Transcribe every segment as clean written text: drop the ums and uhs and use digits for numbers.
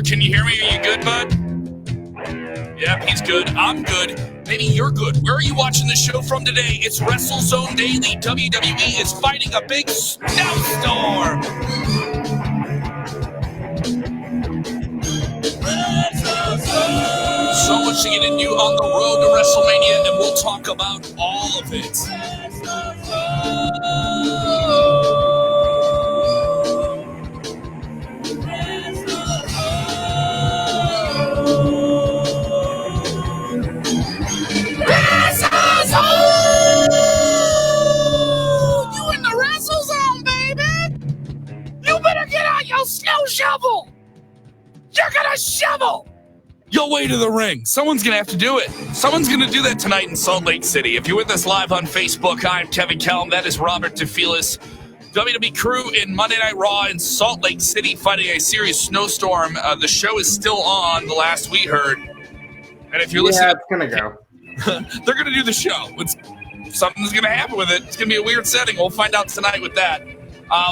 can you hear me? Are you good, bud? Yep, he's good. I'm good. Maybe you're good. Where are you watching the show from today? It's WrestleZone Daily. WWE is fighting a big snowstorm. So much to get into on the road to WrestleMania, and we'll talk about all of it. You in the WrestleZone, baby! You better get out your snow shovel! You're gonna shovel your way to the ring. Someone's gonna have to do it. Someone's gonna do that tonight in Salt Lake City. If you're with us live on Facebook, I'm Kevin Kelm. That is Robert DeFelice. WWE crew in Monday Night Raw in Salt Lake City fighting a serious snowstorm. The show is still on, the last we heard. And if you're listening, it's gonna go. They're gonna do the show. Something's gonna happen with it. It's gonna be a weird setting. We'll find out tonight with that.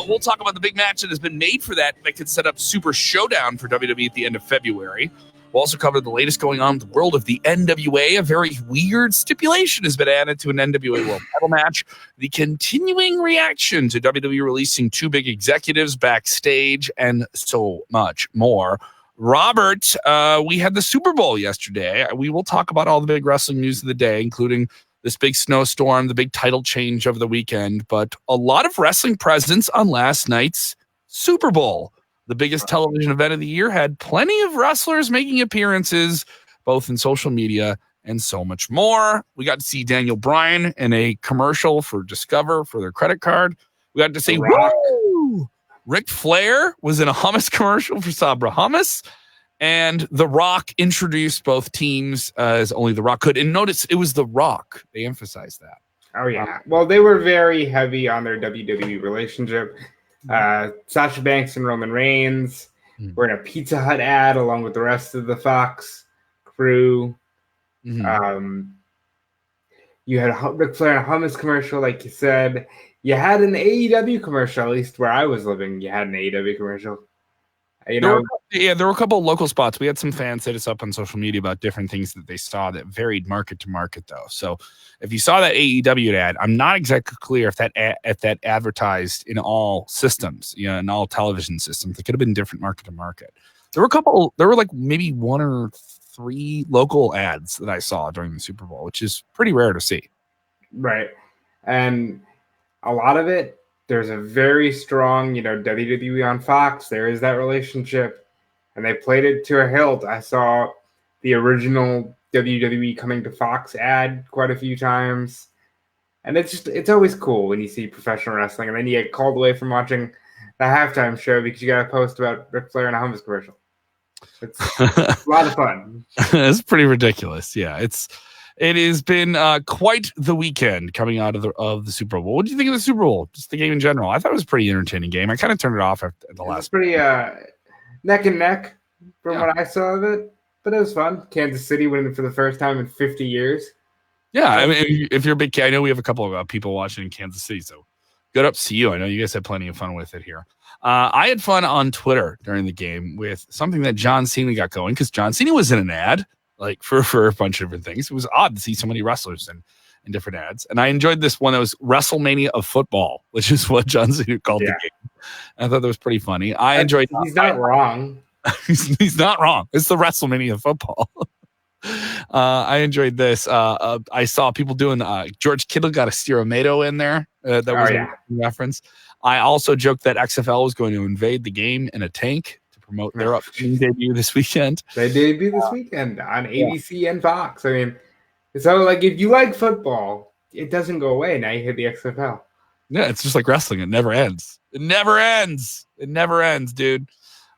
We'll talk about the big match that has been made for that could set up Super Showdown for WWE at the end of February. We'll also cover the latest going on in the world of the NWA. A very weird stipulation has been added to an NWA World Title match. The continuing reaction to WWE releasing two big executives backstage and so much more. Robert, we had the Super Bowl yesterday. We will talk about all the big wrestling news of the day, including this big snowstorm, the big title change over the weekend, but a lot of wrestling presence on last night's Super Bowl. The biggest television event of the year had plenty of wrestlers making appearances, both in social media and so much more. We got to see Daniel Bryan in a commercial for Discover for their credit card. We got to see woo! Ric Flair was in a hummus commercial for Sabra Hummus. And The Rock introduced both teams as only The Rock could. And notice it was The Rock. They emphasized that. Oh, yeah. Well, they were very heavy on their WWE relationship. Sasha Banks and Roman Reigns were in a Pizza Hut ad along with the rest of the Fox crew. Mm-hmm. You had Ric Flair in a hummus commercial, like you said. You had an AEW commercial, at least where I was living. You had an AEW commercial. There were a couple of local spots. We had some fans hit us up on social media about different things that they saw that varied market to market, though. So if you saw that AEW ad, I'm not exactly clear if that advertised in all systems, in all television systems. It could have been different market to market. There were like maybe one or three local ads that I saw during the Super Bowl, which is pretty rare to see. Right. And a lot of it, there's a very strong, WWE on Fox. There is that relationship, and they played it to a hilt. I saw the original WWE coming to Fox ad quite a few times, and it's always cool when you see professional wrestling, and then you get called away from watching the halftime show because you got to post about Ric Flair in a hummus commercial. It's a lot of fun. It's pretty ridiculous. Yeah, it has been quite the weekend coming out of the Super Bowl. What did you think of the Super Bowl? Just the game in general. I thought it was a pretty entertaining game. I kind of turned it off at the last. It was pretty neck and neck from what I saw of it, but it was fun. Kansas City winning for the first time in 50 years. Yeah, I mean, if you're a big, I know we have a couple of people watching in Kansas City, so good up to you. I know you guys had plenty of fun with it here. I had fun on Twitter during the game with something that John Cena got going because John Cena was in an ad. Like for a bunch of different things. It was odd to see so many wrestlers in different ads. And I enjoyed this one that was WrestleMania of football, which is what John Cena called the game. I thought that was pretty funny. I enjoyed it. He's not wrong. He's not wrong. It's the WrestleMania of football. I enjoyed this. I saw people doing George Kittle got a Steeromato in there. That was a reference. I also joked that XFL was going to invade the game in a tank. Promote their upcoming debut this weekend. They debut this weekend on ABC and Fox. I mean, so like if you like football, it doesn't go away. Now you hit the XFL. Yeah, it's just like wrestling. It never ends. It never ends, dude.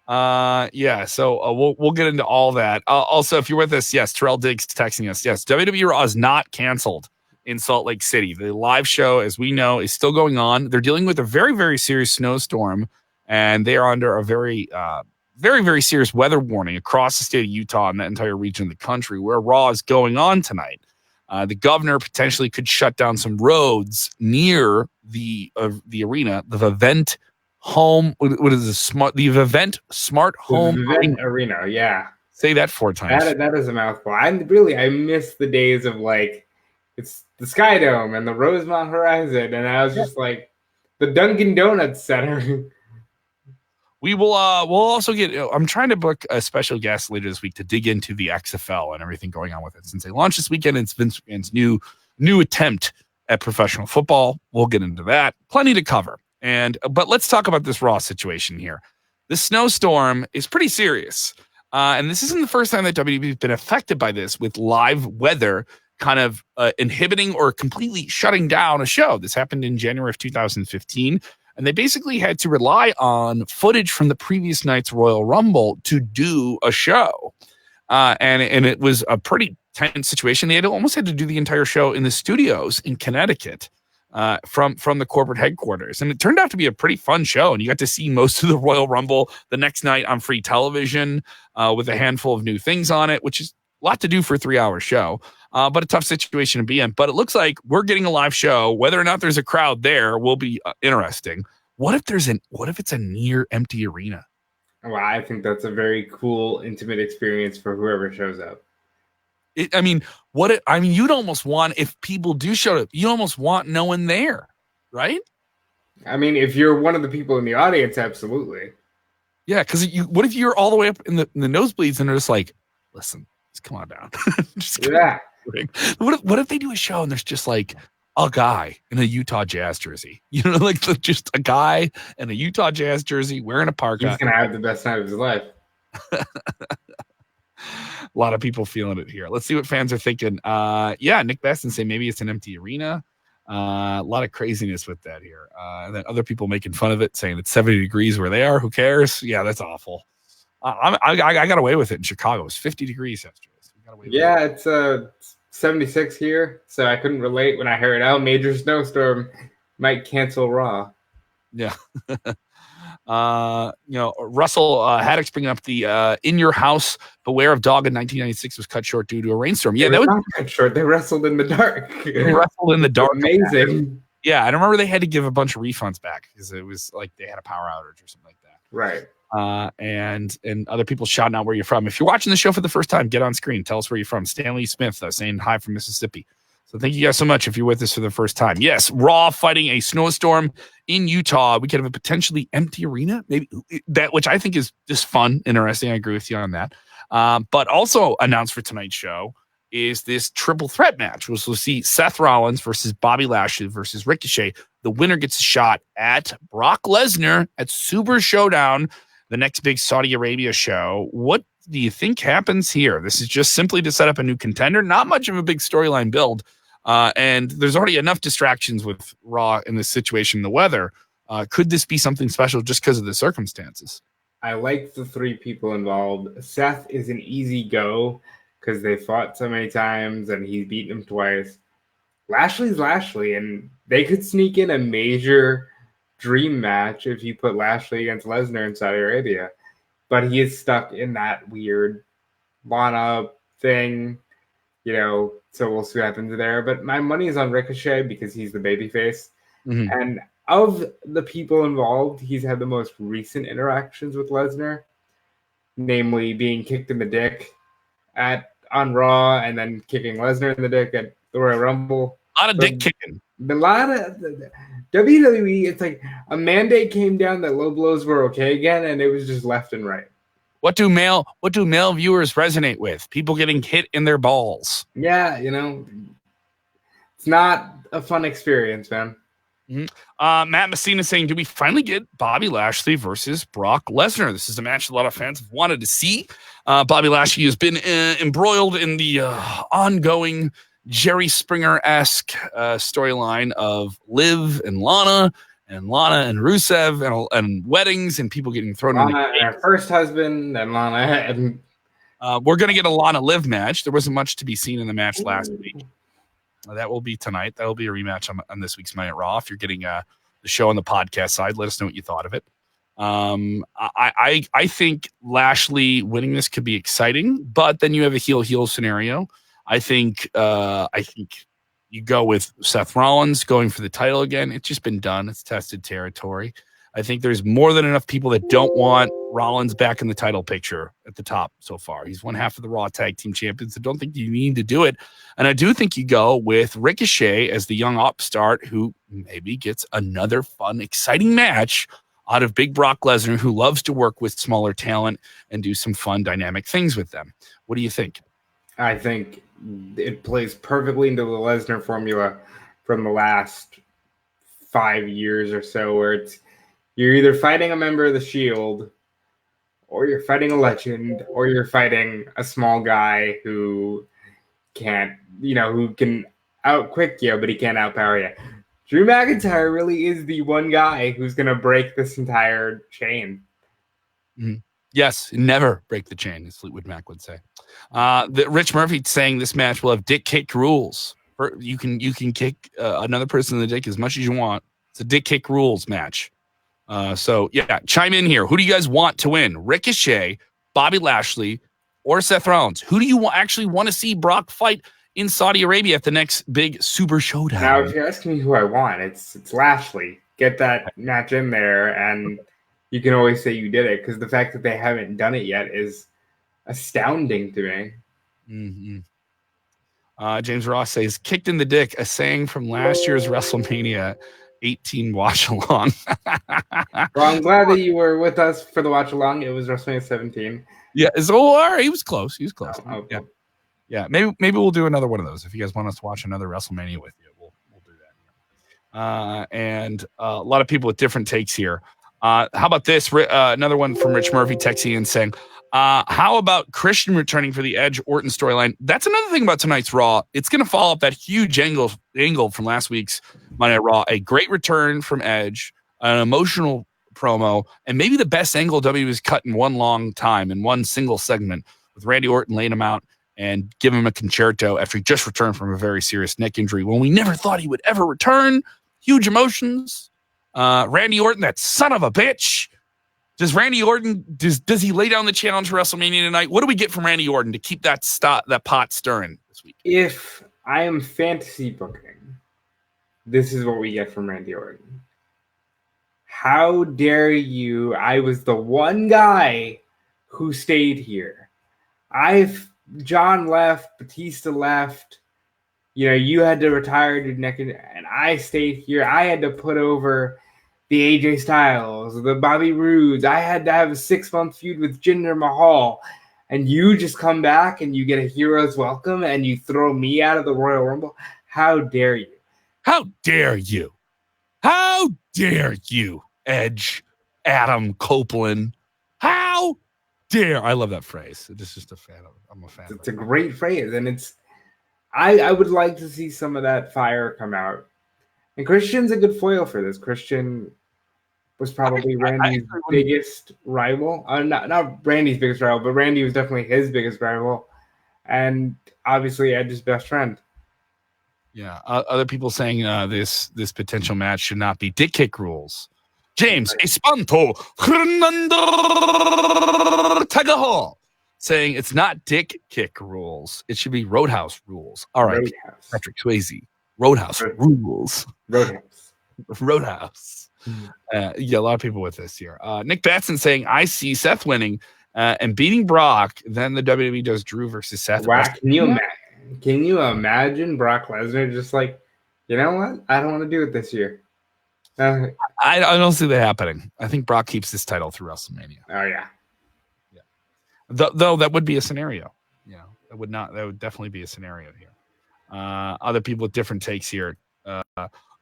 So we'll get into all that. Also, if you're with us, yes, Terrell Diggs texting us. Yes, WWE Raw is not canceled in Salt Lake City. The live show, as we know, is still going on. They're dealing with a very, very serious snowstorm, and they are under a very, very serious weather warning across the state of Utah and that entire region of the country where Raw is going on tonight. The governor potentially could shut down some roads near the arena, the event home. What is this? The event smart home arena. Yeah. Say that 4 times. That is a mouthful. I miss the days of like it's the Sky Dome and the Rosemont Horizon, and I was just like the Dunkin' Donuts Center. We will. We'll also get. I'm trying to book a special guest later this week to dig into the XFL and everything going on with it. Since they launched this weekend, it's Vince McMahon's new attempt at professional football. We'll get into that. Plenty to cover. But let's talk about this Raw situation here. The snowstorm is pretty serious. And this isn't the first time that WWE has been affected by this with live weather kind of inhibiting or completely shutting down a show. This happened in January of 2015. And they basically had to rely on footage from the previous night's Royal Rumble to do a show. And it was a pretty tense situation. They almost had to do the entire show in the studios in Connecticut from the corporate headquarters. And it turned out to be a pretty fun show. And you got to see most of the Royal Rumble the next night on free television with a handful of new things on it, which is a lot to do for a 3-hour show. But a tough situation to be in. But it looks like we're getting a live show. Whether or not there's a crowd there will be interesting. What if it's a near empty arena? Well, I think that's a very cool, intimate experience for whoever shows up. You'd almost want, if people do show up, you almost want no one there, right? I mean, if you're one of the people in the audience, absolutely. Yeah, because what if you're all the way up in the nosebleeds and they're just like, listen, just come on down. Yeah. What if they do a show and there's just like a guy in a Utah Jazz jersey? Like just a guy in a Utah Jazz jersey wearing a parka. He's going to have the best night of his life. A lot of people feeling it here. Let's see what fans are thinking. Nick Baston say maybe it's an empty arena. A lot of craziness with that here. And then other people making fun of it, saying it's 70 degrees where they are. Who cares? Yeah, that's awful. I got away with it in Chicago. It was 50 degrees yesterday. So we got away with it's 76 here, so I couldn't relate when I heard, major snowstorm might cancel Raw. Yeah. Russell Haddock's bringing up the In Your House, Beware of Dog in 1996 was cut short due to a rainstorm. Yeah, that was not cut short. They wrestled in the dark. Amazing. Yeah, I remember they had to give a bunch of refunds back because it was like they had a power outage or something like that. Right. And other people shouting out where you're from. If you're watching the show for the first time, get on screen. Tell us where you're from. Stanley Smith saying hi from Mississippi. So thank you guys so much if you're with us for the first time. Yes, Raw fighting a snowstorm in Utah. We could have a potentially empty arena, maybe that, which I think is just fun, interesting. I agree with you on that. But also announced for tonight's show is this triple threat match, which we'll see Seth Rollins versus Bobby Lashley versus Ricochet. The winner gets a shot at Brock Lesnar at Super Showdown, the next big Saudi Arabia show. What do you think happens here? This is just simply to set up a new contender. Not much of a big storyline build. And there's already enough distractions with Raw in this situation, the weather. Could this be something special just because of the circumstances? I like the 3 people involved. Seth is an easy go because they fought so many times and he's beaten him twice. Lashley's Lashley, and they could sneak in a major dream match if you put Lashley against Lesnar in Saudi Arabia. But he is stuck in that weird Lana thing, so we'll see what happens there. But my money is on Ricochet because he's the babyface. Mm-hmm. And of the people involved, he's had the most recent interactions with Lesnar, namely being kicked in the dick on Raw and then kicking Lesnar in the dick at the Royal Rumble. A lot of dick kicking. A lot of WWE, it's like a mandate came down that low blows were okay again, and it was just left and right. What do male viewers resonate with? People getting hit in their balls. Yeah, it's not a fun experience, man. Mm-hmm. Matt Messina saying, do we finally get Bobby Lashley versus Brock Lesnar? This is a match a lot of fans have wanted to see. Bobby Lashley has been embroiled in the ongoing Jerry Springer-esque storyline of Liv and Lana and Rusev and weddings and people getting thrown in the and her first husband and Lana. And we're going to get a Lana Liv match. There wasn't much to be seen in the match last week. That will be tonight. That will be a rematch on this week's Monday Night Raw. If you're getting the show on the podcast side, let us know what you thought of it. I think Lashley winning this could be exciting, but then you have a heel scenario. I think you go with Seth Rollins going for the title again. It's just been done. It's tested territory. I think there's more than enough people that don't want Rollins back in the title picture at the top so far. He's one half of the Raw Tag Team Champions. I don't think you need to do it. And I do think you go with Ricochet as the young upstart who maybe gets another fun, exciting match out of Big Brock Lesnar, who loves to work with smaller talent and do some fun, dynamic things with them. What do you think? I think it plays perfectly into the Lesnar formula from the last 5 years or so, where you're either fighting a member of the Shield, or you're fighting a legend, or you're fighting a small guy who who can outquick you, but he can't outpower you. Drew McIntyre really is the one guy who's going to break this entire chain. Mm-hmm. Yes, never break the chain, as Fleetwood Mac would say. Rich Murphy saying this match will have dick kick rules. You can kick another person in the dick as much as you want. It's a dick kick rules match. So chime in here. Who do you guys want to win? Ricochet, Bobby Lashley, or Seth Rollins? Who do you actually want to see Brock fight in Saudi Arabia at the next big Super Showdown? Now, if you're asking me who I want, it's Lashley. Get that match in there, and you can always say you did it, because the fact that they haven't done it yet is astounding to me. Mm-hmm. James Ross says, kicked in the dick, a saying from last year's WrestleMania 18 watch along. Well, I'm glad that you were with us for the watch along. It was WrestleMania 17. Yeah, all right. He was close. Oh, yeah. Yeah, maybe we'll do another one of those. If you guys want us to watch another WrestleMania with you, we'll do that. And a lot of people with different takes here. How about this? Another one from Rich Murphy texting and saying, how about Christian returning for the Edge Orton storyline? That's another thing about tonight's Raw. It's going to follow up that huge angle from last week's Monday Night Raw. A great return from Edge, an emotional promo, and maybe the best angle WWE has cut in one long time, in one single segment, with Randy Orton laying him out and give him a concerto after he just returned from a very serious neck injury when we never thought he would ever return. Huge emotions. Randy Orton, that son of a bitch. Does Randy Orton, does he lay down the challenge for WrestleMania tonight? What do we get from Randy Orton to keep that pot stirring this week? If I am fantasy booking, this is what we get from Randy Orton. How dare you? I was the one guy who stayed here. John left, Batista left. You had to retire, dude, and I stayed here. I had to put over the AJ Styles, the Bobby Roodes. I had to have a 6-month feud with Jinder Mahal. And you just come back and you get a hero's welcome and you throw me out of the Royal Rumble? How dare you? How dare you? How dare you, Edge, Adam Copeland? How dare? I love that phrase. It's just a fan of it. I'm a fan. It's a great phrase, and I would like to see some of that fire come out. And Christian's a good foil for this. Christian was probably Randy's biggest rival. Not Randy's biggest rival, but Randy was definitely his biggest rival. And obviously Edge's best friend. Yeah. Other people saying this potential match should not be dick kick rules. James Espanto Tagahol saying it's not dick kick rules. It should be Roadhouse rules. All right. Roadhouse. Patrick Swayze. Roadhouse rules. Roadhouse. A lot of people with this here. Nick Batson saying, I see Seth winning and beating Brock. Then the WWE does Drew versus Seth. Wow, can you imagine Brock Lesnar just like, you know what? I don't want to do it this year. I don't see that happening. I think Brock keeps this title through WrestleMania. Oh, yeah. Though that would be a scenario. That would definitely be a scenario here. Other people with different takes here.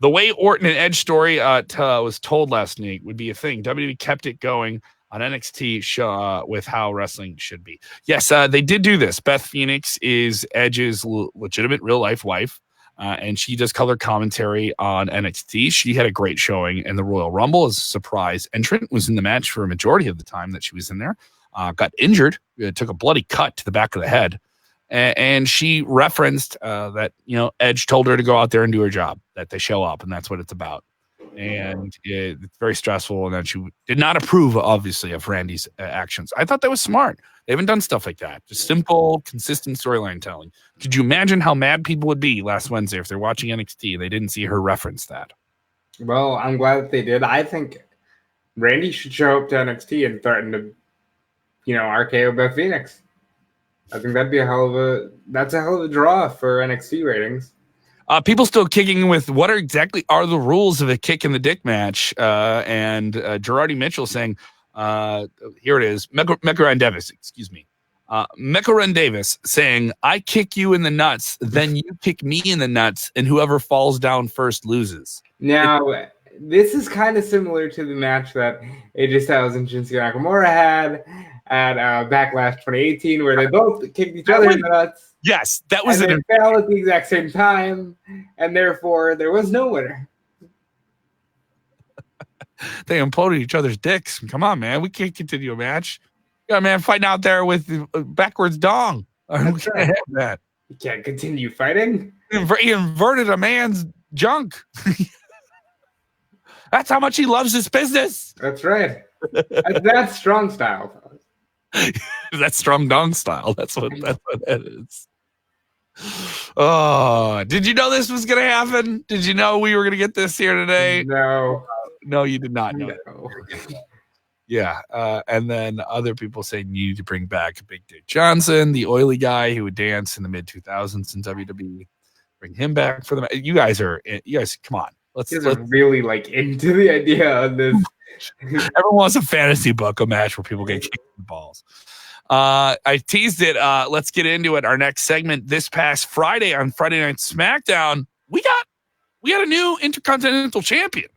The way Orton and Edge story was told last night would be a thing. WWE kept it going on NXT show with how wrestling should be. Yes, they did do this. Beth Phoenix is Edge's legitimate real life wife, and she does color commentary on NXT. She had a great showing in the Royal Rumble as a surprise entrant, was in the match for a majority of the time that she was in there. Got injured, took a bloody cut to the back of the head. And she referenced that, Edge told her to go out there and do her job, that they show up, and that's what it's about. And it's very stressful, and that she did not approve, obviously, of Randy's actions. I thought that was smart. They haven't done stuff like that. Just simple, consistent storyline telling. Could you imagine how mad people would be last Wednesday if they're watching NXT and they didn't see her reference that? Well, I'm glad that they did. I think Randy should show up to NXT and threaten to, RKO Beth Phoenix. I think that's a hell of a draw for NXT ratings. People still kicking with what exactly are the rules of a kick in the dick match? And Gerardi Mitchell saying, here it is, Mekaran Davis, excuse me. Mekaran Davis saying, I kick you in the nuts, then you kick me in the nuts, and whoever falls down first loses. Now, this is kind of similar to the match that AJ Styles and Shinsuke Nakamura had at Backlash 2018, where they both kicked each other in the nuts. Yes, that was it. And they fell at the exact same time, and therefore there was no winner. They imploded each other's dicks. Come on, man. We can't continue a match. Yeah, man, fighting out there with backwards dong. We can't have that. You can't continue fighting. He inverted a man's junk. That's how much he loves his business. That's right. That's strong style. That's strong dong style. That's what that is. Oh, did you know this was going to happen? Did you know we were going to get this here today? No. No, you did not know. No. Yeah. And then other people saying you need to bring back Big Dick Johnson, the oily guy who would dance in the mid 2000s in WWE. Bring him back for the match. You guys, come on. Let's really into the idea of this. Everyone wants a fantasy book, a match where people get kicked in the balls. I teased it. Let's get into it. Our next segment this past Friday on Friday Night Smackdown, we got a new Intercontinental Champion,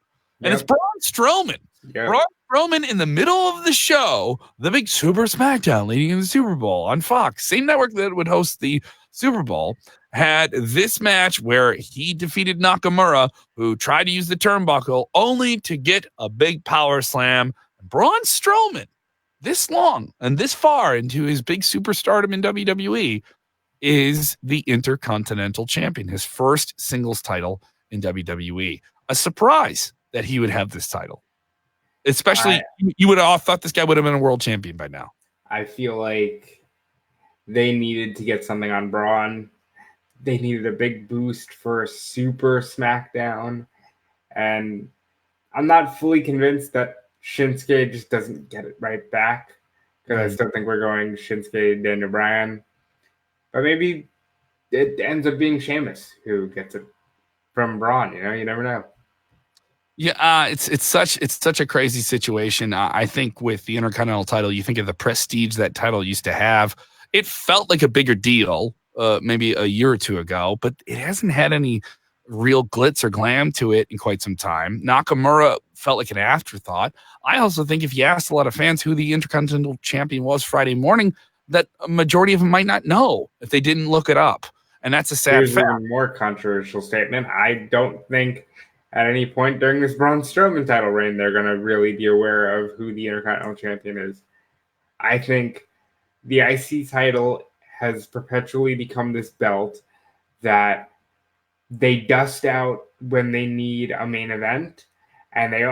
and it's Braun Strowman. Yep. Braun Strowman in the middle of the show, the big Super Smackdown leading in the Super Bowl on Fox, same network that would host the Super Bowl, had this match where he defeated Nakamura, who tried to use the turnbuckle, only to get a big power slam. Braun Strowman, this long and this far into his big superstardom in WWE, is the Intercontinental Champion, his first singles title in WWE. A surprise that he would have this title. Especially, you would have all thought this guy would have been a world champion by now. I feel like they needed to get something on Braun. They needed a big boost for a Super Smackdown. And I'm not fully convinced that Shinsuke just doesn't get it right back, because I still think we're going Shinsuke, Daniel Bryan. But maybe it ends up being Sheamus who gets it from Braun. You never know. Yeah, it's such a crazy situation. I think with the Intercontinental title, you think of the prestige that title used to have. It felt like a bigger deal maybe a year or two ago, but it hasn't had any real glitz or glam to it in quite some time. Nakamura felt like an afterthought. I also think if you asked a lot of fans who the Intercontinental Champion was Friday morning, that a majority of them might not know if they didn't look it up. And that's a sad fact. Here's a more controversial statement. I don't think at any point during this Braun Strowman title reign they're going to really be aware of who the Intercontinental Champion is. I think the IC title has perpetually become this belt that they dust out when they need a main event, and they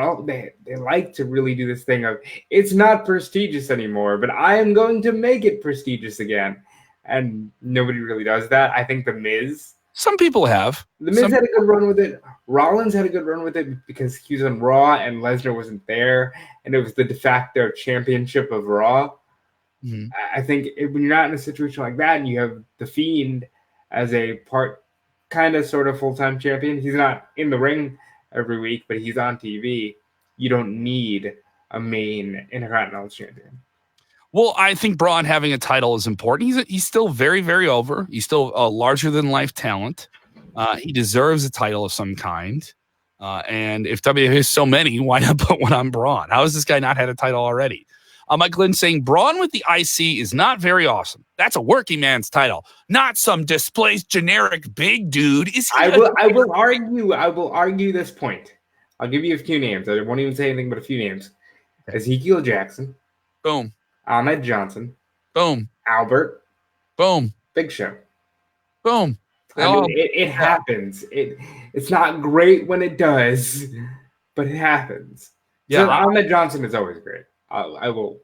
like to really do this thing of, it's not prestigious anymore, but I am going to make it prestigious again. And nobody really does that. I think The Miz. Some people have. The Miz had a good run with it. Rollins had a good run with it because he was on Raw and Lesnar wasn't there, and it was the de facto championship of Raw. Mm-hmm. I think when you're not in a situation like that and you have The Fiend as a kind of sort of full-time champion, he's not in the ring every week, but he's on TV. You don't need a main Intercontinental Champion. Well, I think Braun having a title is important. He's still very, very over. He's still a larger-than-life talent. He deserves a title of some kind. And if WWE has so many, why not put one on Braun? How has this guy not had a title already? Mike Lynn saying Braun with the IC is not very awesome. That's a working man's title, not some displaced generic big dude. I will argue this point. I'll give you a few names. I won't even say anything but a few names. Ezekiel Jackson. Boom. Ahmed Johnson. Boom. Albert. Boom. Big Show. Boom. It happens. It's not great when it does, but it happens. Yeah, so Ahmed Johnson is always great. I will.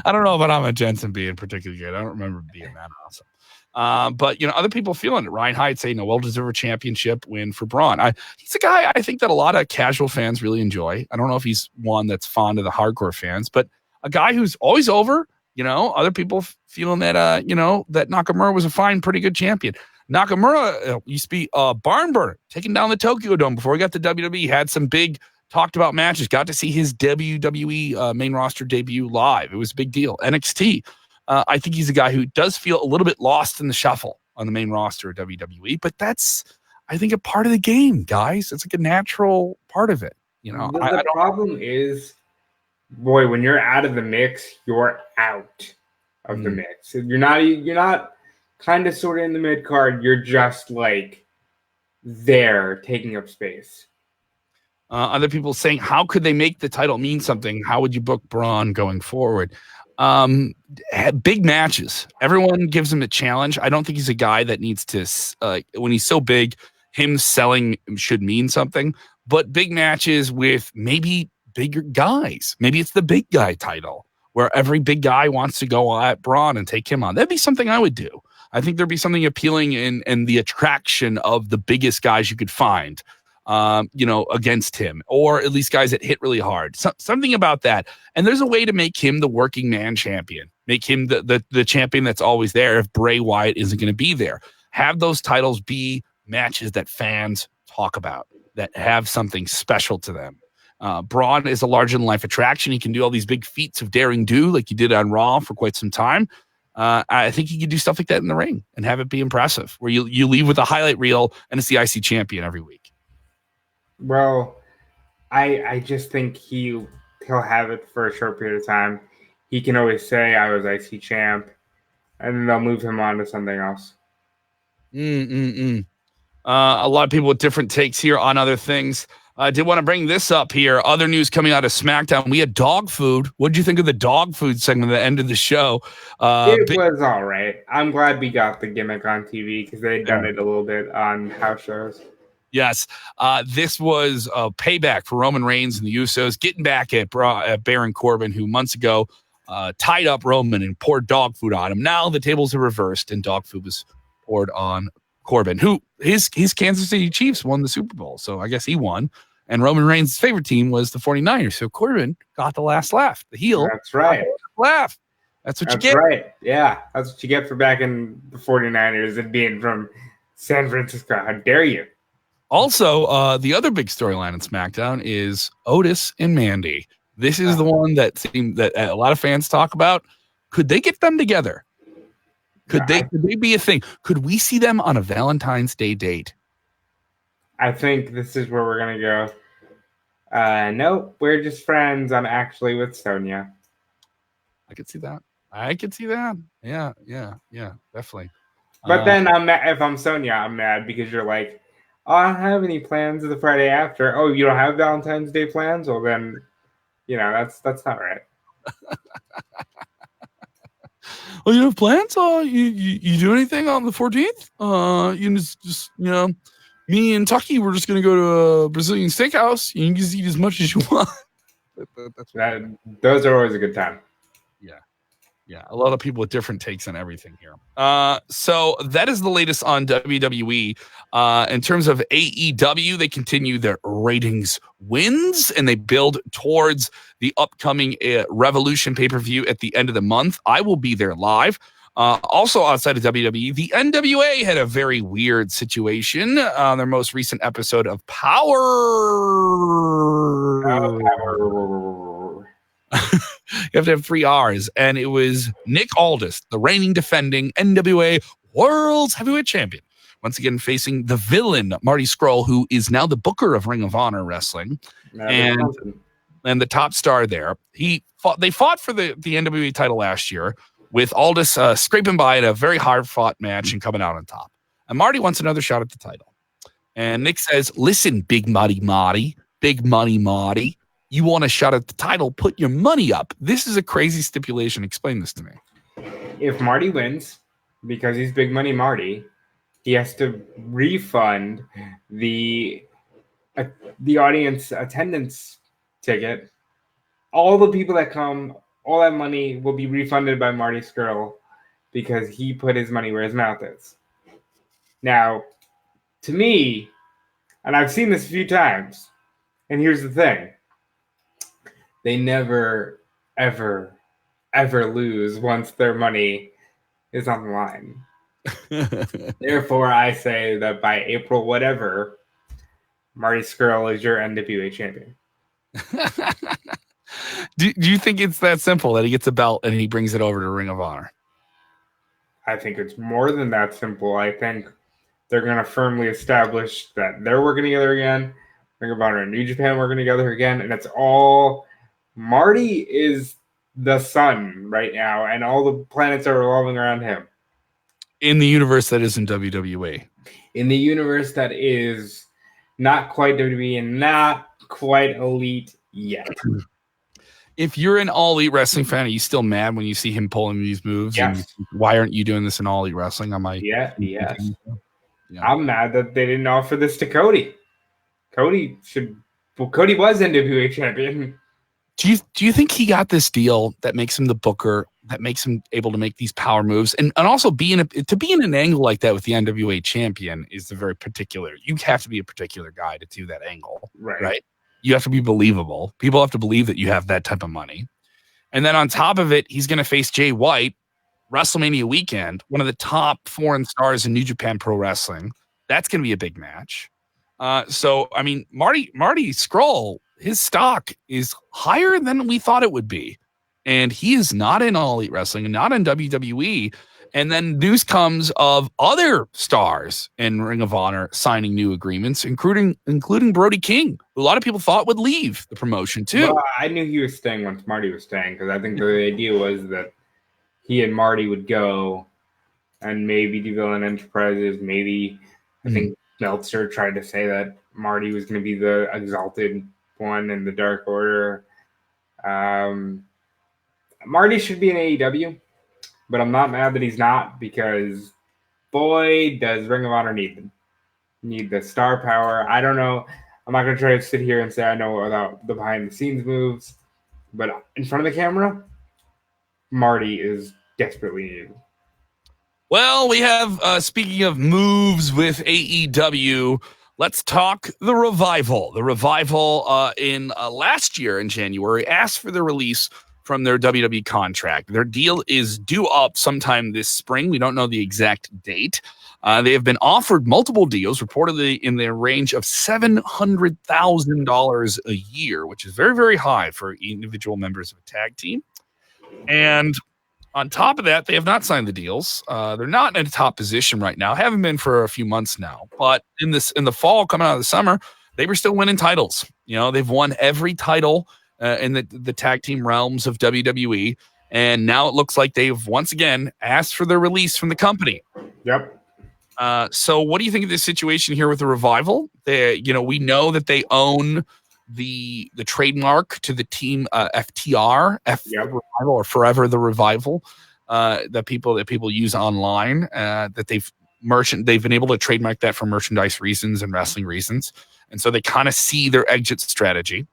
I don't know about Ahmed Johnson being particularly good. I don't remember being that awesome. But other people feeling it. Ryan Hyatt saying a well-deserved championship win for Braun. He's a guy I think that a lot of casual fans really enjoy. I don't know if he's one that's fond of the hardcore fans, but a guy who's always over. Other people feeling that that Nakamura was a fine, pretty good champion. Nakamura used to be a barn burner, taking down the Tokyo Dome before he got to WWE. Had some big talked about matches. Got to see his WWE main roster debut live. It was a big deal. NXT. I think he's a guy who does feel a little bit lost in the shuffle on the main roster of WWE, but that's, I think, a part of the game, guys. It's like a natural part of it. The problem is, boy, when you're out of the mix, you're out of the mix. You're not kind of sort of in the mid card. You're just like there taking up space. Other people saying, how could they make the title mean something? How would you book Braun going forward? Big matches. Everyone gives him a challenge. I don't think he's a guy that needs to, when he's so big, him selling should mean something. But big matches with maybe bigger guys. Maybe it's the big guy title where every big guy wants to go at Braun and take him on. That'd be something I would do. I think there'd be something appealing in the attraction of the biggest guys you could find. Against him, or at least guys that hit really hard. Something about that. And there's a way to make him the working man champion. Make him the champion that's always there if Bray Wyatt isn't going to be there. Have those titles be matches that fans talk about, that have something special to them. Braun is a larger-than-life attraction. He can do all these big feats of daring do like he did on Raw for quite some time. I think he could do stuff like that in the ring and have it be impressive, where you leave with a highlight reel and it's the IC champion every week. Well, I just think he'll have it for a short period of time. He can always say, I was IC champ, and then they'll move him on to something else. A lot of people with different takes here on other things. I did want to bring this up here. Other news coming out of SmackDown. We had dog food. What did you think of the dog food segment at the end of the show? It was all right. I'm glad we got the gimmick on TV because they'd done it a little bit on house shows. Yes, this was a payback for Roman Reigns and the Usos, getting back at Baron Corbin, who months ago tied up Roman and poured dog food on him. Now the tables are reversed, and dog food was poured on Corbin, who his Kansas City Chiefs won the Super Bowl, so I guess he won. And Roman Reigns' favorite team was the 49ers, so Corbin got the last laugh. The heel. That's right. Laugh. That's what you get. That's right. Yeah, that's what you get for backing the 49ers and being from San Francisco. How dare you? Also, the other big storyline in SmackDown is Otis and Mandy. This is the one that a lot of fans talk about. Could they get them together? Could they be a thing? Could we see them on a Valentine's Day date? I think this is where we're going to go. Nope, we're just friends. I'm actually with Sonya. I could see that. Yeah, definitely. But then if I'm Sonya, I'm mad because you're like, oh, I don't have any plans the Friday after. Oh, you don't have Valentine's Day plans? Well, then, that's not right. Well, you have plans? You do anything on the 14th? You just me and Tucky, we're just going to go to a Brazilian steakhouse. You can just eat as much as you want. Those are always a good time. Yeah, a lot of people with different takes on everything here. So that is the latest on WWE. In terms of AEW, they continue their ratings wins, and they build towards the upcoming Revolution pay-per-view at the end of the month. I will be there live. Also outside of WWE, the NWA had a very weird situation on their most recent episode of Power. You have to have 3 R's, and it was Nick Aldis, the reigning defending NWA World's Heavyweight Champion, once again facing the villain Marty Scurll, who is now the booker of Ring of Honor Wrestling, and the top star there. They fought for the NWA title last year, with Aldis scraping by in a very hard-fought match and coming out on top. And Marty wants another shot at the title. And Nick says, listen, Big Money Marty, you want a shot at the title, put your money up. This is a crazy stipulation. Explain this to me. If Marty wins, because he's Big Money Marty, he has to refund the audience attendance ticket. All the people that come, all that money will be refunded by Marty Scurll. because he put his money where his mouth is. Now, to me, and I've seen this a few times, and here's the thing. They never, ever, ever lose once their money is on the line. Therefore, I say that by April whatever, Marty Scurll is your NWA champion. Do you think it's that simple that he gets a belt and he brings it over to Ring of Honor? I think it's more than that simple. I think they're going to firmly establish that they're working together again. Ring of Honor and New Japan working together again. And it's all... Marty is the sun right now, and all the planets are revolving around him. In the universe that isn't WWE. In the universe that is not quite WWE and not quite elite yet. If you're an All Elite Wrestling fan, are you still mad when you see him pulling these moves? Yes. And why aren't you doing this in All Elite Wrestling? Yes. Yeah. I'm mad that they didn't offer this to Cody. Cody was NWA champion. Do you think he got this deal that makes him the booker, that makes him able to make these power moves, and also be in an angle like that with the NWA champion is the very particular. You have to be a particular guy to do that angle, right? You have to be believable. People have to believe that you have that type of money, and then on top of it, he's going to face Jay White WrestleMania weekend, one of the top foreign stars in New Japan Pro Wrestling. That's going to be a big match. So I mean, Marty Scurll, his stock is higher than we thought it would be. And he is not in All Elite Wrestling and not in WWE. And then news comes of other stars in Ring of Honor signing new agreements, including Brody King, who a lot of people thought would leave the promotion too. Well, I knew he was staying once Marty was staying, because I think the idea was that he and Marty would go and maybe do Villain Enterprises. Maybe I think Meltzer tried to say that Marty was going to be the exalted one in the Dark Order. Marty should be in AEW, but I'm not mad that he's not, because boy, does Ring of Honor need the star power. I don't know. I'm not going to try to sit here and say I know about the behind the scenes moves, but in front of the camera, Marty is desperately needed. Well, we have, speaking of moves with AEW, let's talk the Revival. The Revival in last year in January asked for the release from their WWE contract. Their deal is due up sometime this spring. We don't know the exact date. They have been offered multiple deals, reportedly in the range of $700,000 a year, which is very, very high for individual members of a tag team. And on top of that, they have not signed the deals. They're not in a top position right now. Haven't been for a few months now. But in the fall, coming out of the summer, they were still winning titles. You know, they've won every title in the tag team realms of WWE. And now it looks like they've once again asked for their release from the company. Yep. So what do you think of this situation here with the Revival? We know that they own the trademark to the team FTR, Revival, or Forever the Revival, that people use online, that they've been able to trademark that for merchandise reasons and wrestling reasons. And so they kind of see their exit strategy.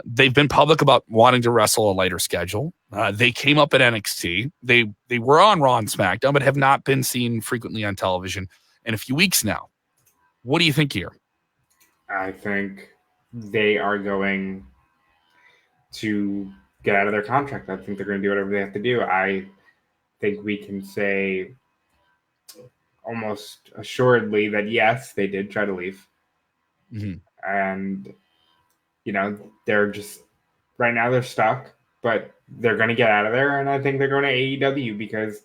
They've been public about wanting to wrestle a lighter schedule. They came up at NXT. They were on Raw and SmackDown, but have not been seen frequently on television in a few weeks now. What do you think here? I think they are going to get out of their contract. I think they're going to do whatever they have to do. I think we can say almost assuredly that, yes, they did try to leave. Mm-hmm. And, they're just, right now they're stuck, but they're going to get out of there. And I think they're going to AEW, because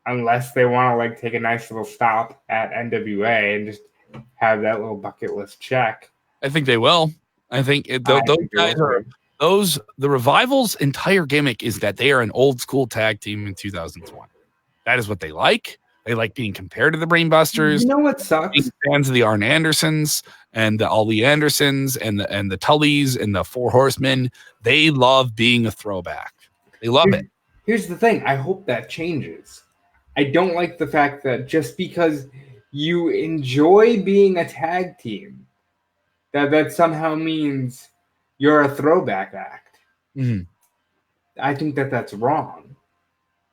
unless they want to take a nice little stop at NWA and just have that little bucket list check, I think they will. I think the Revival's entire gimmick is that they are an old school tag team in 2020. That is what they like. They like being compared to the Brainbusters. You know what sucks? Being fans of the Arn Andersons and the Ollie Andersons and the Tullys and the Four Horsemen. They love being a throwback. They love it. Here's the thing. I hope that changes. I don't like the fact that just because you enjoy being a tag team, that somehow means you're a throwback act. Mm-hmm. I think that's wrong.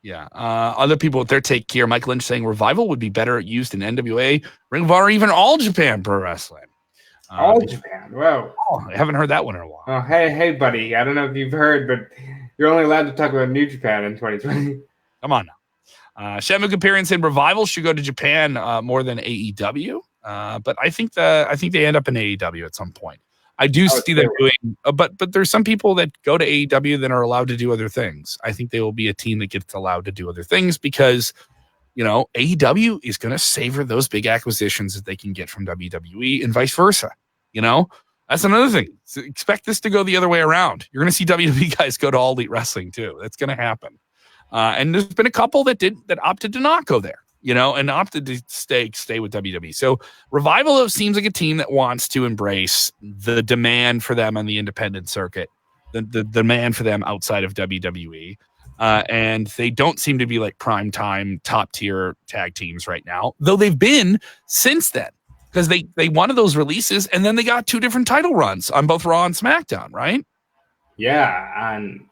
Yeah. Other people with their take here, Mike Lynch saying Revival would be better used in NWA, Ring of Honor, even All Japan Pro Wrestling. All Japan. Whoa. I haven't heard that one in a while. Oh, hey, buddy. I don't know if you've heard, but you're only allowed to talk about New Japan in 2020. Come on now. Shamu Kaparian said Revival should go to Japan more than AEW. But I think they end up in AEW at some point. I do see them doing, but there's some people that go to AEW that are allowed to do other things. I think they will be a team that gets allowed to do other things because, AEW is going to savor those big acquisitions that they can get from WWE and vice versa. That's another thing. So expect this to go the other way around. You're going to see WWE guys go to All Elite Wrestling too. That's going to happen. And there's been a couple that opted to not go there. And opted to stay with WWE. So Revival seems like a team that wants to embrace the demand for them on the independent circuit, the demand for them outside of WWE. And they don't seem to be like prime time, top tier tag teams right now, though they've been since then because they wanted those releases and then they got 2 different title runs on both Raw and SmackDown, right? Yeah. And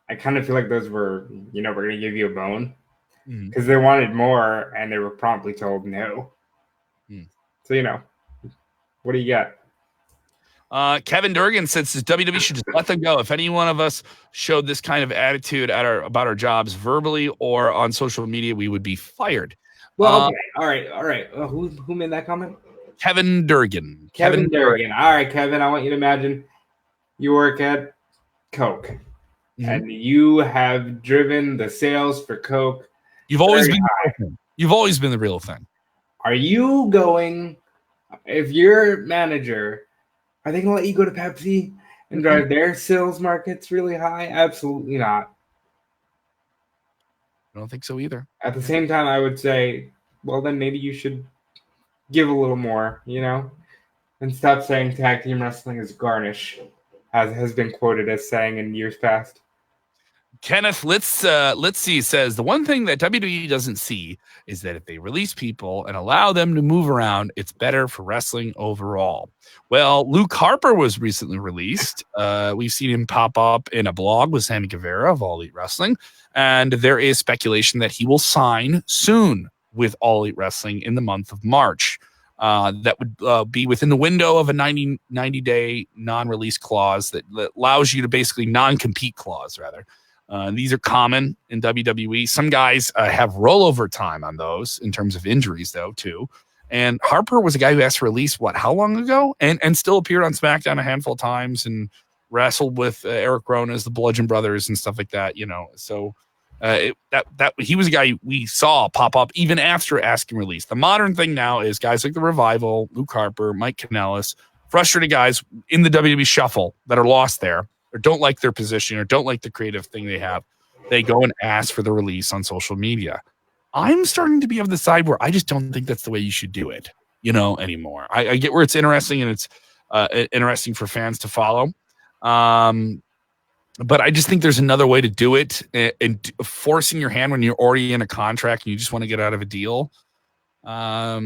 I kind of feel like those were, we're going to give you a bone. Because they wanted more, and they were promptly told no. So, what do you got? Kevin Durgan says WWE should just let them go. If any one of us showed this kind of attitude about our jobs verbally or on social media, we would be fired. Well, okay. All right. Who made that comment? Kevin Durgan. Kevin Durgan. All right, Kevin, I want you to imagine you work at Coke, and you have driven the sales for Coke. You've always been the real thing. You've always been the real thing. Are you going, if you're manager, are they going to let you go to Pepsi and drive their sales markets really high? Absolutely not. I don't think so either. At the same time, I would say, well, then maybe you should give a little more, and stop saying tag team wrestling is garnish, as has been quoted as saying in years past. Kenneth, let's see, says the one thing that WWE doesn't see is that if they release people and allow them to move around, it's better for wrestling overall. Well, Luke Harper was recently released. We've seen him pop up in a blog with Sammy Guevara of All Elite Wrestling, and there is speculation that he will sign soon with All Elite Wrestling in the month of March. That would be within the window of a 90-day non-release clause that allows you to basically non-compete clause, rather. These are common in WWE. Some guys have rollover time on those in terms of injuries, though, too. And Harper was a guy who asked to release, how long ago? And still appeared on SmackDown a handful of times and wrestled with Eric Rona's, the Bludgeon Brothers, and stuff like that, So that he was a guy we saw pop up even after asking release. The modern thing now is guys like the Revival, Luke Harper, Mike Kanellis, frustrated guys in the WWE shuffle that are lost there, or don't like their position or don't like the creative thing they have, they go and ask for the release on social media. I'm starting to be of the side where I just don't think that's the way you should do it, anymore. I get where it's interesting and it's interesting for fans to follow. But I just think there's another way to do it, and forcing your hand when you're already in a contract and you just want to get out of a deal. I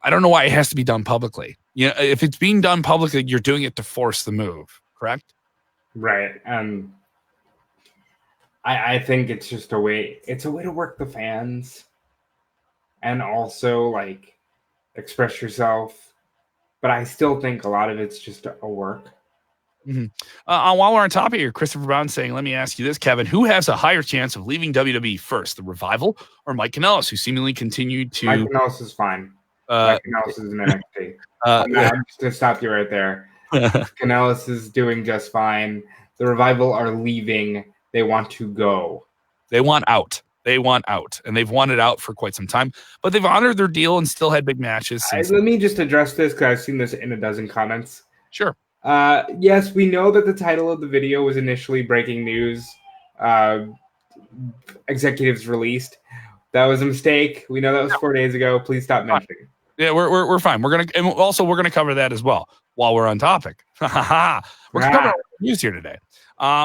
don't know why it has to be done publicly. If it's being done publicly, you're doing it to force the move, correct? Right. I think it's just a way to work the fans and also express yourself. But I still think a lot of it's just a work. While we're on top of here, Christopher Brown saying, let me ask you this, Kevin, who has a higher chance of leaving WWE first, the Revival or Mike Kanellis, who seemingly continued to... Mike Kanellis is fine. Mike Kanellis is an NXT. I'm just going to stop you right there. Kanellis is doing just fine. The Revival are leaving. They want to go. They want out. And they've wanted out for quite some time. But they've honored their deal and still had big matches. Let me just address this because I've seen this in a dozen comments. Sure. Yes, we know that the title of the video was initially breaking news. Executives released. That was a mistake. We know that was 4 days ago. Please stop mentioning. Yeah, we're fine. We're gonna cover that as well while we're on topic. We're gonna cover news here today.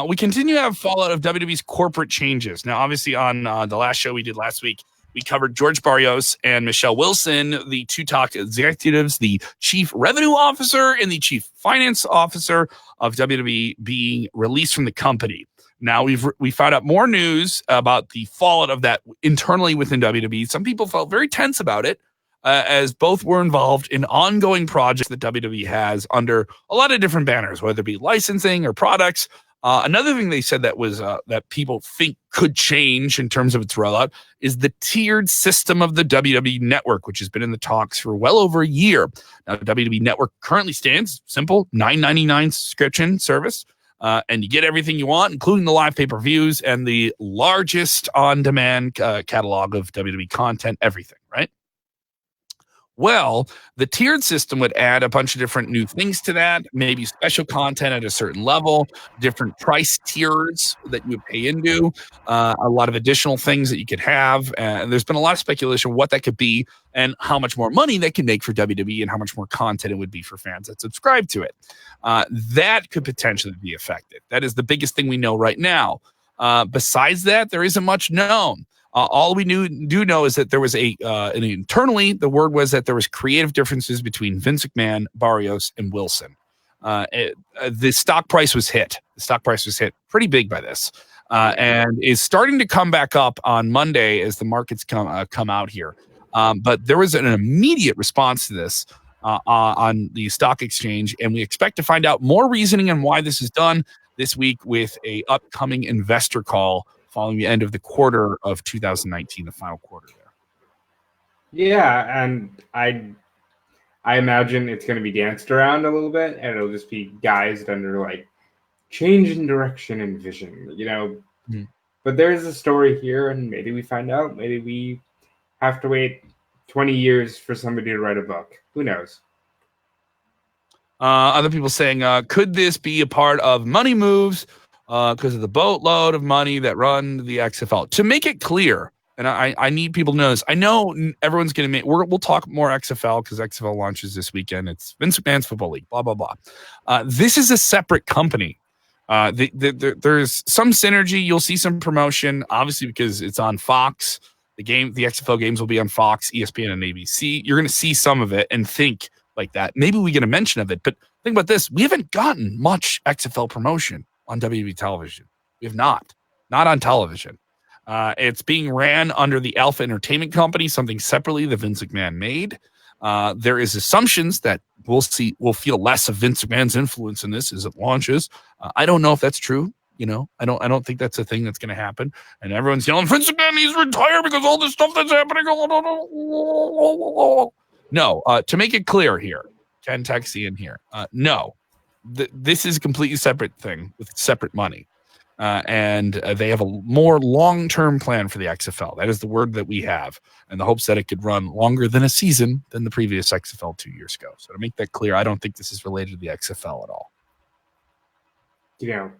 We continue to have fallout of WWE's corporate changes. Now, obviously, on the last show we did last week, We covered George Barrios and Michelle Wilson, the two top executives, the chief revenue officer and the chief finance officer of WWE, being released from the company. Now we found out more news about the fallout of that internally within WWE. Some people felt very tense about it, as both were involved in ongoing projects that WWE has under a lot of different banners, whether it be licensing or products. Another thing they said that was that people think could change in terms of its rollout is the tiered system of the WWE Network, which has been in the talks for well over a year. Now, the WWE Network currently stands simple $9.99 subscription service, and you get everything you want, including the live pay-per-views and the largest on-demand catalog of WWE content, everything, right? Well, the tiered system would add a bunch of different new things to that, maybe special content at a certain level, different price tiers that you would pay into, a lot of additional things that you could have. And there's been a lot of speculation of what that could be and how much more money that can make for WWE and how much more content it would be for fans that subscribe to it. That could potentially be affected. That is the biggest thing we know right now. Besides that, there isn't much known. All we do know is that there was and internally, the word was that there was creative differences between Vince McMahon, Barrios, and Wilson. The stock price was hit. The stock price was hit pretty big by this, and is starting to come back up on Monday as the markets come out here. But there was an immediate response to this on the stock exchange, and we expect to find out more reasoning on why this is done this week with a upcoming investor call following the end of the quarter of 2019, the final quarter there. Yeah, and I imagine it's going to be danced around a little bit, and it'll just be guised under like change in direction and vision, you know. Mm-hmm. But there's a story here, and maybe we find out. Maybe we have to wait 20 years for somebody to write a book. Who knows? Other people saying, could this be a part of money moves? Because of the boatload of money that run the XFL. To make it clear, and I need people to know this. I know everyone's going to we'll talk more XFL because XFL launches this weekend. It's Vince McMahon's Football League, blah, blah, blah. This is a separate company. There's some synergy. You'll see some promotion, obviously, because it's on Fox. The XFL games will be on Fox, ESPN, and ABC. You're going to see some of it and think like that. Maybe we get a mention of it. But think about this. We haven't gotten much XFL promotion on WWE television. We have not on television. It's being ran under the Alpha Entertainment Company, something separately that Vince McMahon made. There is assumptions that we'll feel less of Vince McMahon's influence in this as it launches. I don't know if that's true. You know, I don't think that's a thing that's going to happen. And everyone's yelling, Vince McMahon needs to retire because all this stuff that's happening. No, to make it clear here, Ken Texie in here. No. This is a completely separate thing with separate money. And they have a more long-term plan for the XFL. That is the word that we have, and the hopes that it could run longer than a season than the previous XFL 2 years ago. So to make that clear, I don't think this is related to the XFL at all. You know,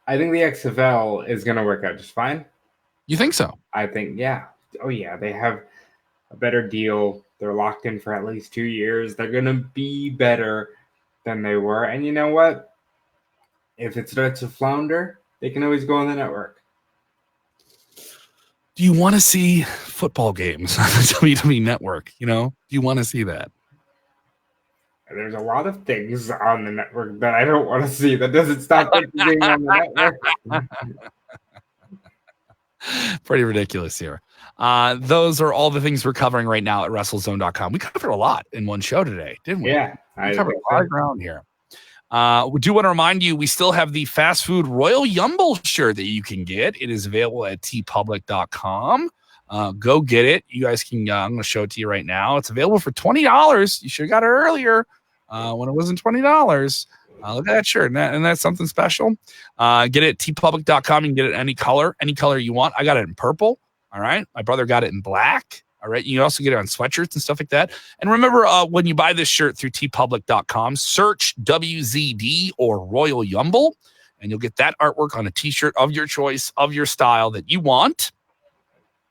I think the XFL is going to work out just fine. You think so? I think, yeah. Oh, yeah. They have a better deal. They're locked in for at least 2 years. They're going to be better than they were. And you know what? If it starts to flounder, they can always go on the network. Do you want to see football games on the WWE network? You know, do you want to see that? There's a lot of things on the network that I don't want to see. That doesn't stop it from being on the network. Pretty ridiculous here. Those are all the things we're covering right now at WrestleZone.com. We covered a lot in one show today, didn't we? Yeah. We covered a lot of ground here. We do want to remind you, we still have the fast food Royal Yumble shirt that you can get. It is available at tpublic.com. Go get it. You guys can, I'm going to show it to you right now. It's available for $20. You should have got it earlier when it wasn't $20. Look at that shirt. And that's something special. Get it at tpublic.com. You can get it any color you want. I got it in purple. All right. My brother got it in black. All right. You can also get it on sweatshirts and stuff like that. And remember, when you buy this shirt through tpublic.com, search WZD or Royal Yumble, and you'll get that artwork on a t-shirt of your choice, of your style that you want.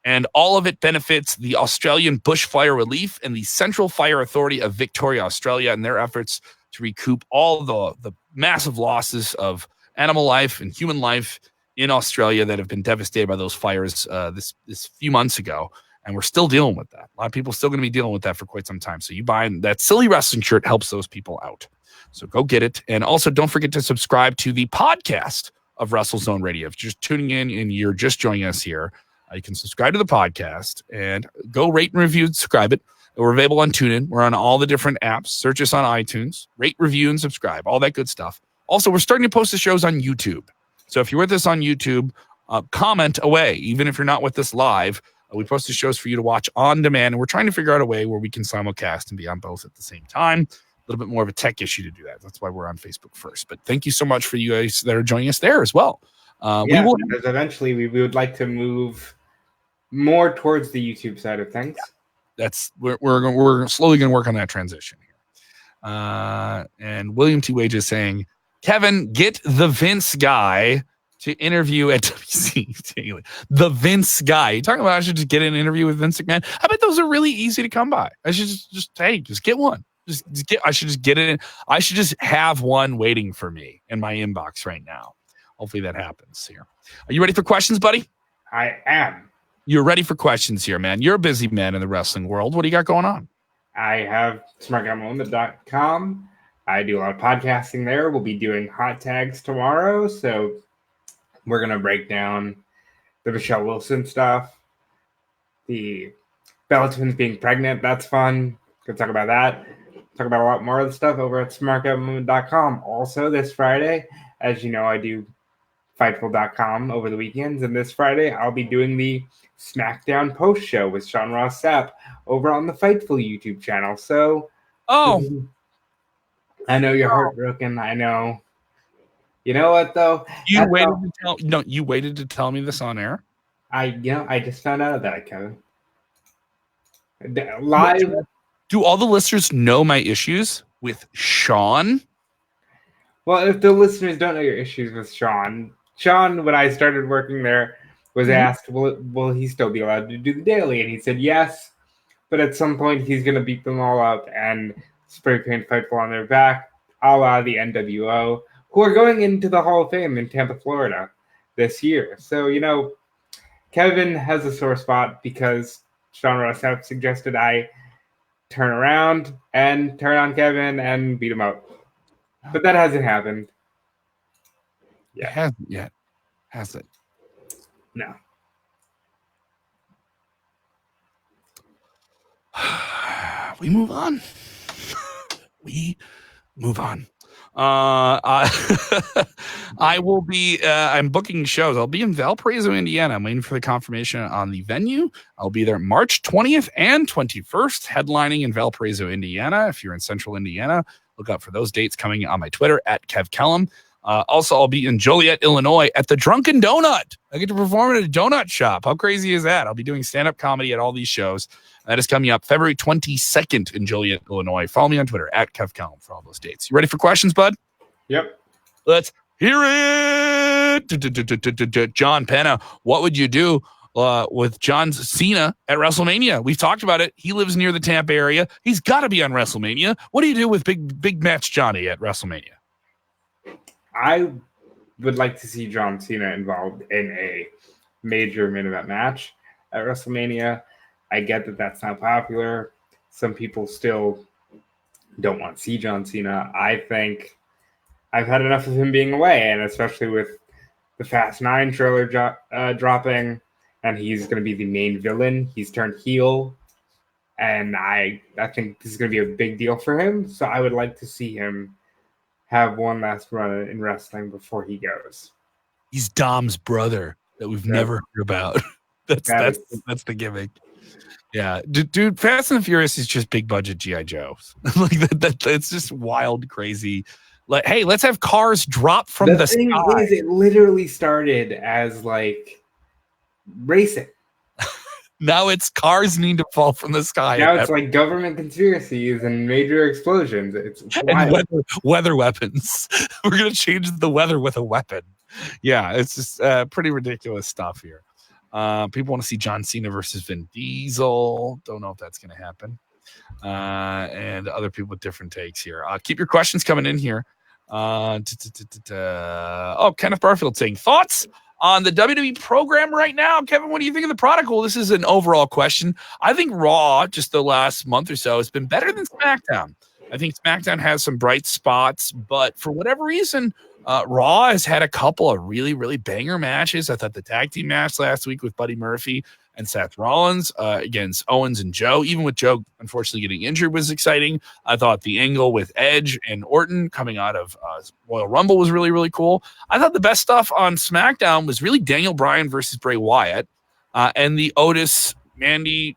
And all of it benefits the Australian Bushfire Relief and the Central Fire Authority of Victoria, Australia, in their efforts to recoup all the massive losses of animal life and human life in Australia that have been devastated by those fires this few months ago. And we're still dealing with that. A lot of people are still going to be dealing with that for quite some time. So you buying that silly wrestling shirt helps those people out. So go get it. And also don't forget to subscribe to the podcast of WrestleZone Radio. If you're just tuning in and you're just joining us here, you can subscribe to the podcast and go rate and review and subscribe it. We're available on TuneIn. We're on all the different apps. Search us on iTunes. Rate, review, and subscribe. All that good stuff. Also, we're starting to post the shows on YouTube. So if you're with us on YouTube, comment away. Even if you're not with us live, we post the shows for you to watch on demand. And we're trying to figure out a way where we can simulcast and be on both at the same time. A little bit more of a tech issue to do that. That's why we're on Facebook first. But thank you so much for you guys that are joining us there as well. Because eventually we would like to move more towards the YouTube side of things. Yeah. We're slowly going to work on that transition here. And William T. Wage is saying, Kevin, get the Vince guy to interview at WC. The Vince guy. You talking about I should just get an interview with Vince McMahon? I bet those are really easy to come by. I should just get one. I should just get it in. I should just have one waiting for me in my inbox right now. Hopefully that happens here. Are you ready for questions, buddy? I am. You're ready for questions here, man. You're a busy man in the wrestling world. What do you got going on? I have smartguymoma.com. I do a lot of podcasting there. We'll be doing hot tags tomorrow. So we're going to break down the Michelle Wilson stuff. The Bella Twins being pregnant. That's fun. Gonna talk about that. Talk about a lot more of the stuff over at smartguymoma.com. Also this Friday, as you know, I do Fightful.com over the weekends. And this Friday, I'll be doing the Smackdown post show with Sean Ross Sapp over on the Fightful YouTube channel. So, I know you're heartbroken. I know. You know what though? You waited to tell me this on air. I just found out that, Kevin. Live. Do all the listeners know my issues with Sean? Well, if the listeners don't know your issues with Sean, when I started working there, was asked, will he still be allowed to do the daily? And he said yes, but at some point he's going to beat them all up and spray paint Fightful on their back, a la the NWO, who are going into the Hall of Fame in Tampa, Florida this year. So, Kevin has a sore spot because Sean Ross Sapp suggested I turn around and turn on Kevin and beat him up. But that hasn't happened. Yeah. It hasn't yet, has it? No. We move on. I will be I'm booking shows. I'll be in Valparaiso, Indiana. I'm waiting for the confirmation on the venue. I'll be there March 20th and 21st, headlining in Valparaiso, Indiana. If you're in central Indiana, look out for those dates coming on my Twitter at Kev Kellum. Also, I'll be in Joliet, Illinois at the Drunken Donut. I get to perform at a donut shop. How crazy is that? I'll be doing stand-up comedy at all these shows. That is coming up February 22nd in Joliet, Illinois. Follow me on Twitter at Kev Kellum for all those dates. You ready for questions, bud? Yep. Let's hear it. John Penna, what would you do with John Cena at WrestleMania? We've talked about it. He lives near the Tampa area. He's got to be on WrestleMania. What do you do with Big Match Johnny at WrestleMania? I would like to see John Cena involved in a major main event match at WrestleMania. I get that that's not popular. Some people still don't want to see John Cena. I think I've had enough of him being away, and especially with the Fast 9 trailer dropping, and he's going to be the main villain. He's turned heel, and I think this is going to be a big deal for him. So I would like to see him have one last run in wrestling before he goes. He's Dom's brother that we've never heard about. That's the gimmick. Yeah, dude, Fast and Furious is just big budget G.I. Joes. Like that, it's just wild, crazy. Like, hey, let's have cars drop from the thing sky. Is, it literally started as like racing. Now it's cars need to fall from the sky. Now it's like government conspiracies and major explosions. It's wild. And weather weapons. We're gonna change the weather with a weapon. Yeah, it's just pretty ridiculous stuff here. People want to see John Cena versus Vin Diesel. Don't know if that's going to happen. And other people with different takes here. Keep your questions coming in here. Kenneth Barfield saying, thoughts On the WWE program right now, Kevin, what do you think of the product? Well, this is an overall question. I think Raw, just the last month or so, has been better than SmackDown. I think SmackDown has some bright spots, but for whatever reason, Raw has had a couple of really, really banger matches. I thought the tag team match last week with Buddy Murphy and Seth Rollins against Owens and Joe, even with Joe unfortunately getting injured, was exciting. I thought the angle with Edge and Orton coming out of Royal Rumble was really, really cool. I thought the best stuff on SmackDown was really Daniel Bryan versus Bray Wyatt and the Otis Mandy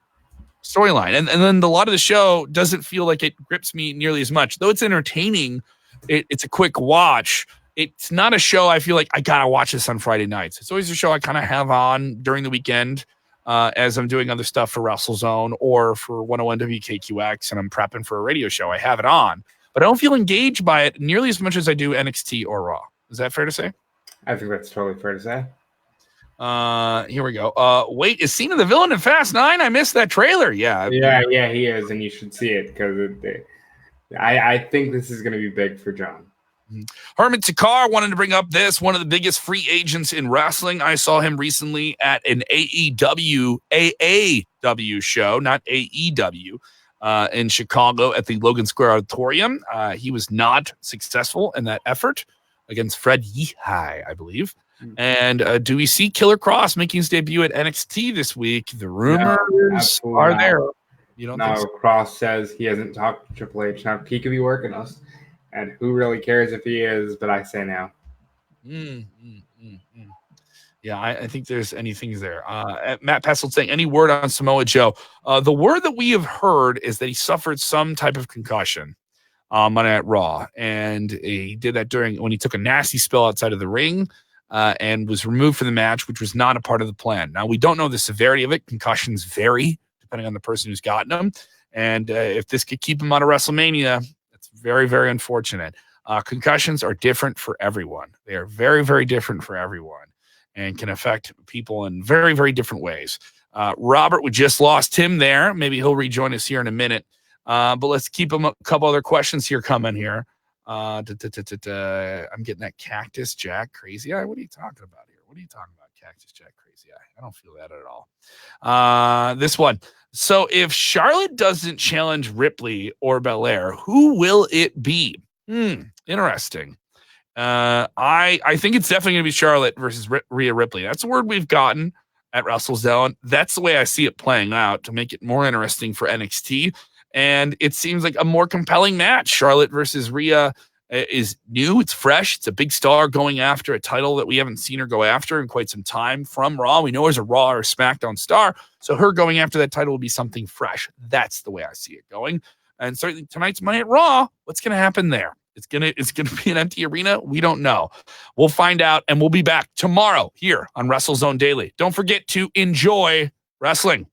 storyline. And then a lot of the show doesn't feel like it grips me nearly as much. Though it's entertaining, it's a quick watch. It's not a show I feel like I got to watch this on Friday nights. It's always a show I kind of have on during the weekend as I'm doing other stuff for WrestleZone or for 101 WKQX, and I'm prepping for a radio show. I have it on, but I don't feel engaged by it nearly as much as I do NXT or Raw. Is that fair to say? I think that's totally fair to say. Here we go. Wait, is Cena the villain in Fast 9? I missed that trailer. Yeah, he is, and you should see it because I think this is going to be big for John. Herman Takar wanted to bring up this, one of the biggest free agents in wrestling. I saw him recently at an AAW show, not AEW, in Chicago at the Logan Square Auditorium. He was not successful in that effort against Fred Yehi, I believe. And do we see Killer Cross making his debut at NXT this week? The rumors are there. You don't think so? Cross says he hasn't talked to Triple H. Now, he could be working us. And who really cares if he is? But I say now. Yeah, I think there's anything there. Matt Pestle saying, any word on Samoa Joe? The word that we have heard is that he suffered some type of concussion Monday Night Raw. And he did that when he took a nasty spill outside of the ring and was removed from the match, which was not a part of the plan. Now, we don't know the severity of it. Concussions vary depending on the person who's gotten them. And if this could keep him out of WrestleMania, very, very unfortunate. Concussions are different for everyone. They are very, very different for everyone and can affect people in very, very different ways. Robert, we just lost him there. Maybe he'll rejoin us here in a minute. But let's keep him a couple other questions here coming here. I'm getting that Cactus Jack Crazy Eye. What are you talking about here? What are you talking about, Cactus Jack Crazy Eye? I don't feel that at all. This one. So if Charlotte doesn't challenge Ripley or Belair, who will it be? Interesting. I think it's definitely going to be Charlotte versus Rhea Ripley. That's the word we've gotten at WrestleZone. That's the way I see it playing out to make it more interesting for NXT. And it seems like a more compelling match. Charlotte versus Rhea is new. It's fresh. It's a big star going after a title that we haven't seen her go after in quite some time from Raw. We know her as a Raw or SmackDown star. So her going after that title will be something fresh. That's the way I see it going. And certainly tonight's Monday at Raw, what's going to happen there? It's gonna be an empty arena. We don't know. We'll find out, and we'll be back tomorrow here on WrestleZone Daily. Don't forget to enjoy wrestling.